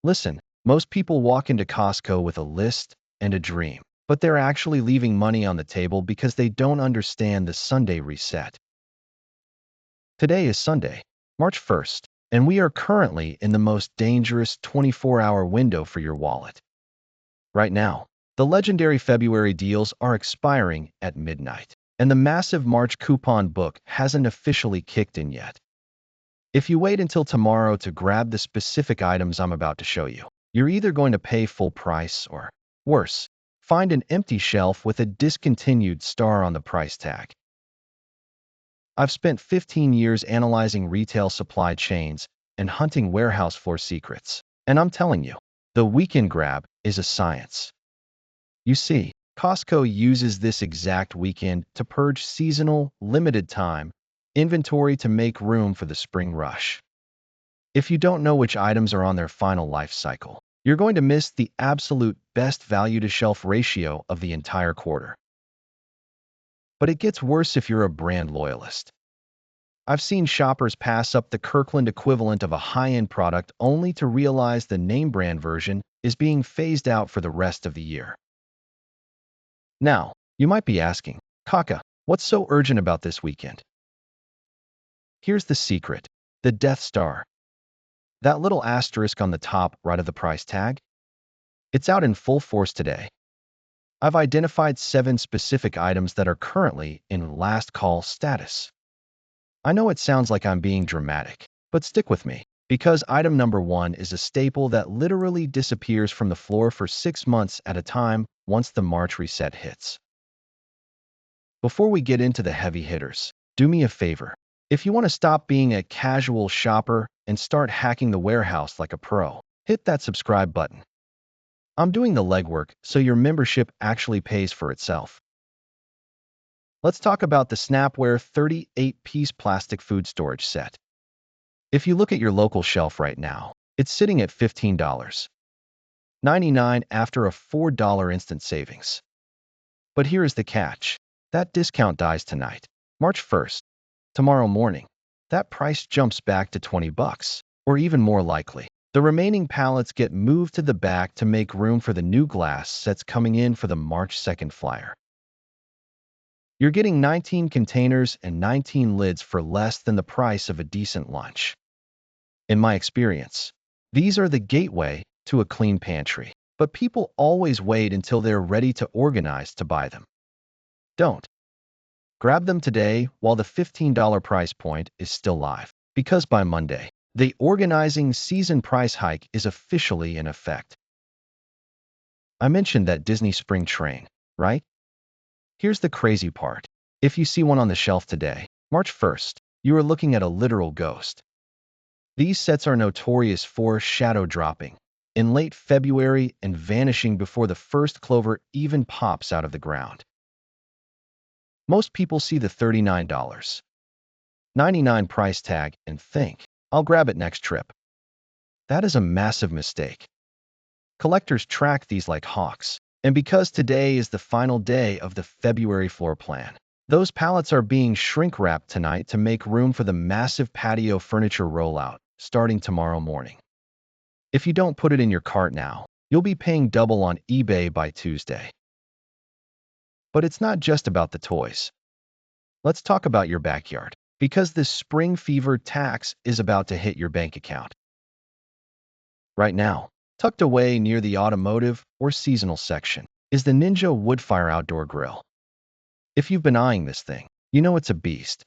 Listen, most people walk into Costco with a list and a dream, but they're actually leaving money on the table because they don't understand the Sunday reset. Today is Sunday, March 1st, and we are currently in the most dangerous 24-hour window for your wallet. Right now, the legendary February deals are expiring at midnight, and the massive March coupon book hasn't officially kicked in yet. If you wait until tomorrow to grab the specific items I'm about to show you, you're either going to pay full price or, worse, find an empty shelf with a discontinued star on the price tag. I've spent 15 years analyzing retail supply chains and hunting warehouse floor secrets, and I'm telling you, the weekend grab is a science. You see, Costco uses this exact weekend to purge seasonal, limited-time inventory to make room for the spring rush. If you don't know which items are on their final life cycle, you're going to miss the absolute best value-to-shelf ratio of the entire quarter. But it gets worse if you're a brand loyalist. I've seen shoppers pass up the Kirkland equivalent of a high-end product only to realize the name brand version is being phased out for the rest of the year. Now, you might be asking, Kaka, what's so urgent about this weekend? Here's the secret, the Death Star. That little asterisk on the top right of the price tag? It's out in full force today. I've identified 7 specific items that are currently in last call status. I know it sounds like I'm being dramatic, but stick with me, because item number 1 is a staple that literally disappears from the floor for 6 months at a time once the March reset hits. Before we get into the heavy hitters, do me a favor. If you want to stop being a casual shopper and start hacking the warehouse like a pro, hit that subscribe button. I'm doing the legwork so your membership actually pays for itself. Let's talk about the Snapware 38-piece plastic food storage set. If you look at your local shelf right now, it's sitting at $15.99 after a $4 instant savings. But here is the catch. That discount dies tonight, March 1st. Tomorrow morning, that price jumps back to $20, or even more likely. The remaining pallets get moved to the back to make room for the new glass sets coming in for the March 2nd flyer. You're getting 19 containers and 19 lids for less than the price of a decent lunch. In my experience, these are the gateway to a clean pantry, but people always wait until they're ready to organize to buy them. Don't. Grab them today while the $15 price point is still live, because by Monday, the organizing season price hike is officially in effect. I mentioned that Disney spring train, right? Here's the crazy part. If you see one on the shelf today, March 1st, you are looking at a literal ghost. These sets are notorious for shadow dropping in late February and vanishing before the first clover even pops out of the ground. Most people see the $39.99 price tag and think, I'll grab it next trip. That is a massive mistake. Collectors track these like hawks, and because today is the final day of the February floor plan, those pallets are being shrink-wrapped tonight to make room for the massive patio furniture rollout starting tomorrow morning. If you don't put it in your cart now, you'll be paying double on eBay by Tuesday. But it's not just about the toys. Let's talk about your backyard, because this spring fever tax is about to hit your bank account. Right now, tucked away near the automotive or seasonal section, is the Ninja Woodfire Outdoor Grill. If you've been eyeing this thing, you know it's a beast.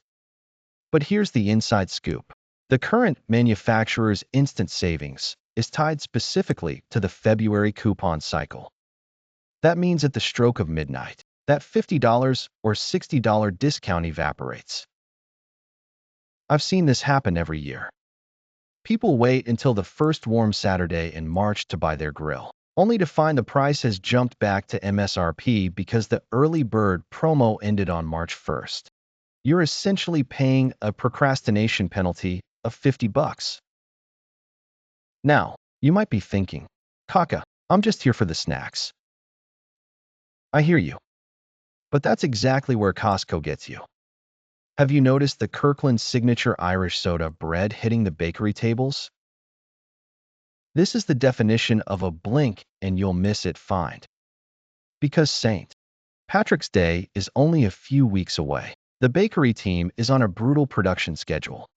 But here's the inside scoop. The current manufacturer's instant savings is tied specifically to the February coupon cycle. That means at the stroke of midnight, that $50 or $60 discount evaporates. I've seen this happen every year. People wait until the first warm Saturday in March to buy their grill, only to find the price has jumped back to MSRP because the early bird promo ended on March 1st. You're essentially paying a procrastination penalty of $50. Now, you might be thinking, Kaka, I'm just here for the snacks. I hear you. But that's exactly where Costco gets you. Have you noticed the Kirkland signature Irish soda bread hitting the bakery tables? This is the definition of a blink and you'll miss it find. Because St. Patrick's Day is only a few weeks away, the bakery team is on a brutal production schedule.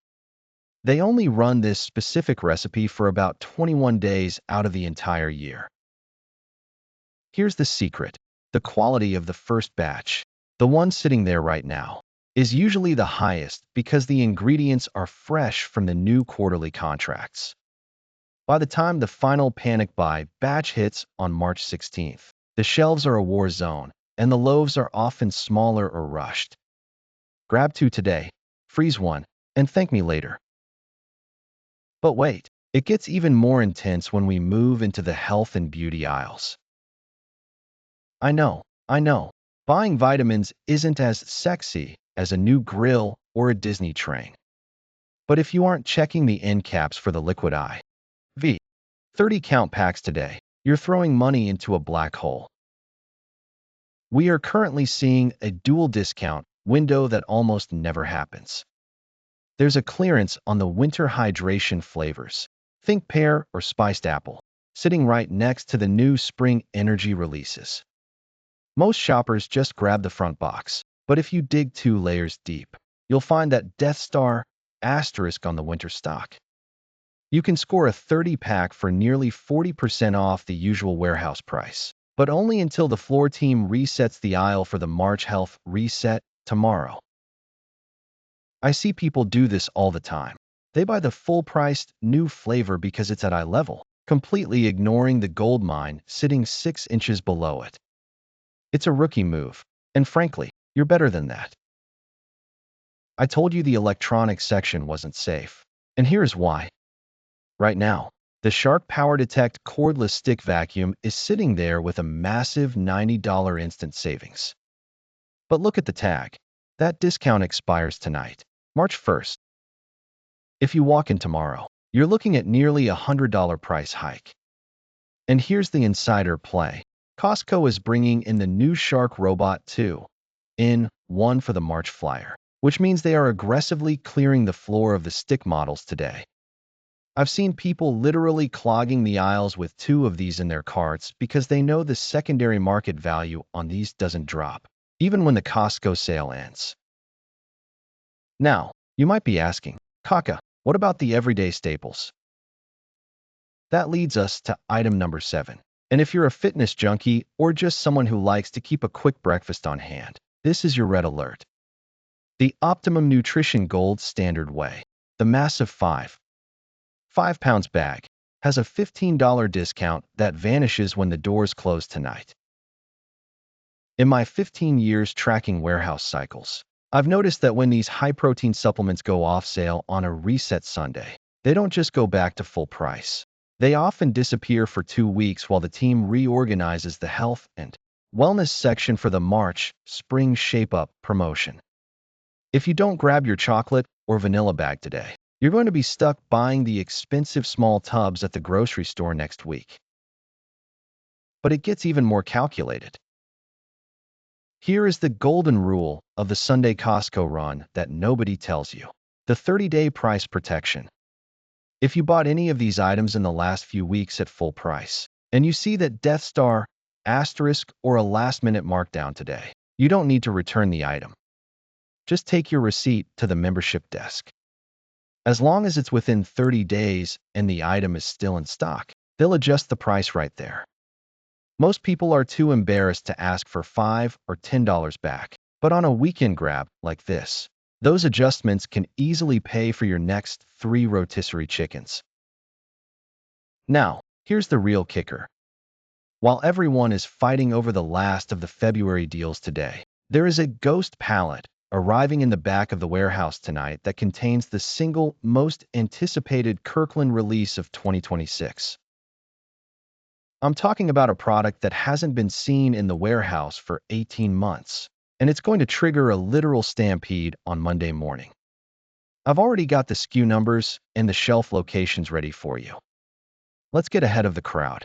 They only run this specific recipe for about 21 days out of the entire year. Here's the secret. The quality of the first batch, the one sitting there right now, is usually the highest because the ingredients are fresh from the new quarterly contracts. By the time the final panic buy batch hits on March 16th, the shelves are a war zone, and the loaves are often smaller or rushed. Grab 2 today, freeze 1, and thank me later. But wait, it gets even more intense when we move into the health and beauty aisles. I know, buying vitamins isn't as sexy as a new grill or a Disney train. But if you aren't checking the end caps for the liquid IV 30 count packs today, you're throwing money into a black hole. We are currently seeing a dual discount window that almost never happens. There's a clearance on the winter hydration flavors, think pear or spiced apple, sitting right next to the new spring energy releases. Most shoppers just grab the front box, but if you dig 2 layers deep, you'll find that Death Star asterisk on the winter stock. You can score a 30-pack for nearly 40% off the usual warehouse price, but only until the floor team resets the aisle for the March Health Reset tomorrow. I see people do this all the time. They buy the full-priced new flavor because it's at eye level, completely ignoring the gold mine sitting 6 inches below it. It's a rookie move, and frankly, you're better than that. I told you the electronics section wasn't safe, and here's why. Right now, the Shark Power Detect cordless stick vacuum is sitting there with a massive $90 instant savings. But look at the tag. That discount expires tonight, March 1st. If you walk in tomorrow, you're looking at nearly a $100 price hike. And here's the insider play. Costco is bringing in the new Shark Robot 2 in 1 for the March flyer, which means they are aggressively clearing the floor of the stick models today. I've seen people literally clogging the aisles with 2 of these in their carts because they know the secondary market value on these doesn't drop, even when the Costco sale ends. Now, you might be asking, Kaka, what about the everyday staples? That leads us to item number 7. And if you're a fitness junkie or just someone who likes to keep a quick breakfast on hand, this is your red alert. The Optimum Nutrition Gold Standard Whey, the massive 5 pounds bag, has a $15 discount that vanishes when the doors close tonight. In my 15 years tracking warehouse cycles, I've noticed that when these high-protein supplements go off sale on a reset Sunday, they don't just go back to full price. They often disappear for 2 weeks while the team reorganizes the health and wellness section for the March Spring Shape Up promotion. If you don't grab your chocolate or vanilla bag today, you're going to be stuck buying the expensive small tubs at the grocery store next week. But it gets even more calculated. Here is the golden rule of the Sunday Costco run that nobody tells you. The 30-day price protection. If you bought any of these items in the last few weeks at full price, and you see that Death Star, asterisk, or a last-minute markdown today, you don't need to return the item. Just take your receipt to the membership desk. As long as it's within 30 days and the item is still in stock, they'll adjust the price right there. Most people are too embarrassed to ask for $5 or $10 back, but on a weekend grab like this, those adjustments can easily pay for your next 3 rotisserie chickens. Now, here's the real kicker. While everyone is fighting over the last of the February deals today, there is a ghost pallet arriving in the back of the warehouse tonight that contains the single most anticipated Kirkland release of 2026. I'm talking about a product that hasn't been seen in the warehouse for 18 months, and it's going to trigger a literal stampede on Monday morning. I've already got the SKU numbers and the shelf locations ready for you. Let's get ahead of the crowd.